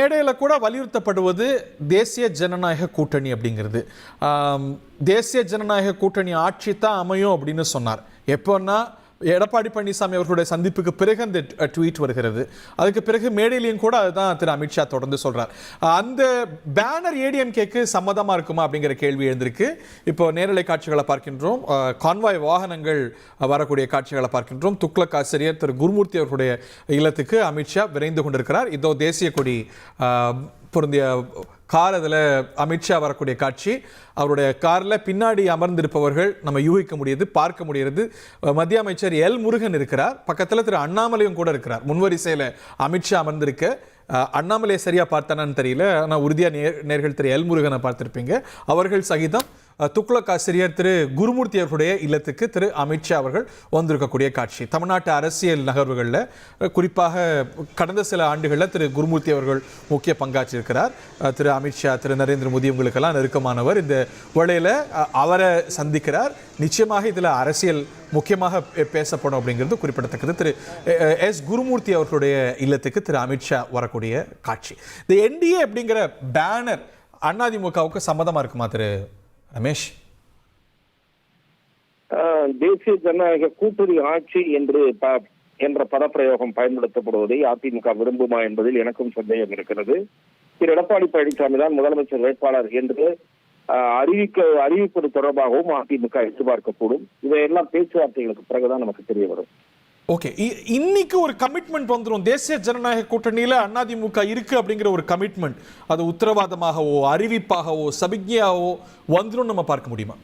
மேடையில கூட வலியுறுத்தப்படுவது தேசிய ஜனநாயக கூட்டணி அப்படிங்கிறது. தேசிய ஜனநாயக கூட்டணி ஆட்சி தான் அமையும் அப்படின்னு சொன்னார். எப்போன்னா எடப்பாடி பழனிசாமி அவர்களுடைய சந்திப்புக்கு பிறகு அந்த ட்வீட் வருகிறது. அதுக்கு பிறகு மேடையிலையும் கூட அதுதான் திரு அமித்ஷா தொடர்ந்து சொல்றார். அந்த பேனர் ஏடிஎம்கேக்கு சம்மதமா இருக்குமா அப்படிங்கிற கேள்வி எழுந்திருக்கு. இப்போ நேரலை காட்சிகளை பார்க்கின்றோம், கான்வாய் வாகனங்கள் வரக்கூடிய காட்சிகளை பார்க்கின்றோம். துக்ளக் ஆசிரியர் திரு குருமூர்த்தி அவர்களுடைய இல்லத்துக்கு அமித்ஷா விரைந்து கொண்டிருக்கிறார். இதோ தேசிய கொடி பொருந்திய கார், அதில் அமித்ஷா வரக்கூடிய காட்சி. அவருடைய காரில் பின்னாடி அமர்ந்திருப்பவர்கள் நம்ம யூகிக்க முடியுது, பார்க்க முடிகிறது. மத்திய அமைச்சர் எல் முருகன் இருக்கிறார், பக்கத்தில் திரு அண்ணாமலையும் கூட இருக்கிறார். முன்வரிசையில் அமித்ஷா அமர்ந்திருக்க அண்ணாமலையை சரியா பார்த்தானு தெரியல, ஆனால் உறுதியாக நேர்கள் திரு எல் முருகனை பார்த்திருப்பீங்க. அவர்கள் சகிதம் துக்ளக் ஆசிரியர் திரு குருமூர்த்தி அவர்களுடைய இல்லத்துக்கு திரு அமித்ஷா அவர்கள் வந்திருக்கக்கூடிய காட்சி. தமிழ்நாட்டு அரசியல் நகர்வுகளில் குறிப்பாக கடந்த சில ஆண்டுகளில் திரு குருமூர்த்தி அவர்கள் முக்கிய பங்காற்றியிருக்கிறார். திரு அமித்ஷா, திரு நரேந்திர மோடி உங்களுக்கெல்லாம் நெருக்கமானவர். இந்த வேளையில் அவரை சந்திக்கிறார். நிச்சயமாக இதில் அரசியல் முக்கியமாக பேசப்படும் அப்படிங்கிறது குறிப்பிடத்தக்கது. திரு எஸ் குருமூர்த்தி அவர்களுடைய இல்லத்துக்கு திரு அமித்ஷா வரக்கூடிய காட்சி. இந்த என்டிஏ அப்படிங்கிற பேனர் அதிமுகவுக்கு சம்மதமா இருக்குமா திரு ரமேஷ்? தேசிய ஜனநாயக கூட்டணி ஆட்சி என்ற பதப்பிரயோகம் பயன்படுத்தப்படுவதை அதிமுக விரும்புமா என்பதில் எனக்கும் சந்தேகம் இருக்கிறது. திரு எடப்பாடி பழனிசாமி தான் முதலமைச்சர் வேட்பாளர் என்று அறிவிப்பது தொடர்பாகவும் அதிமுக எதிர்பார்க்கக்கூடும். இவையெல்லாம் பேச்சுவார்த்தைகளுக்கு பிறகுதான் நமக்கு தெரிய வரும். ஓகே, இன்னைக்கு ஒரு கமிட்மெண்ட் வந்துடும். தேசிய ஜனநாயக கூட்டணியில அதிமுக இருக்கு அப்படிங்கிற ஒரு கமிட்மெண்ட், அது உத்தரவாதமாகவோ அறிவிப்பாகவோ சபிக்ஞையாவோ வந்துடும் நம்ம பார்க்க முடியுமா?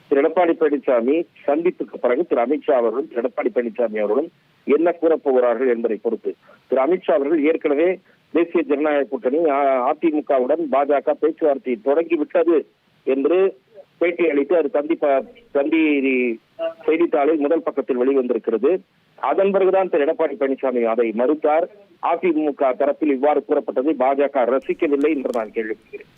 திரு எடப்பாடி பழனிசாமி சந்திப்புக்கு பிறகு திரு அமித்ஷா அவர்களும் திரு எடப்பாடி பழனிசாமி அவர்களும் என்ன கூறப்போகிறார்கள் என்பதை பொறுத்து. திரு அமித்ஷா அவர்கள் ஏற்கனவே தேசிய ஜனநாயக கூட்டணி அதிமுகவுடன் பாஜக பேச்சுவார்த்தை தொடங்கிவிட்டது என்று பேட்டி அளித்து அது தந்தி செய்தித்தாளில் முதல் பக்கத்தில் வெளிவந்திருக்கிறது. அதன் பிறகுதான் திரு எடப்பாடி பழனிசாமி அதை மறுத்தார். அதிமுக தரப்பில் இவ்வாறு கூறப்பட்டதை பாஜக ரசிக்கவில்லை என்று நான் கேள்விப்படுகிறேன்.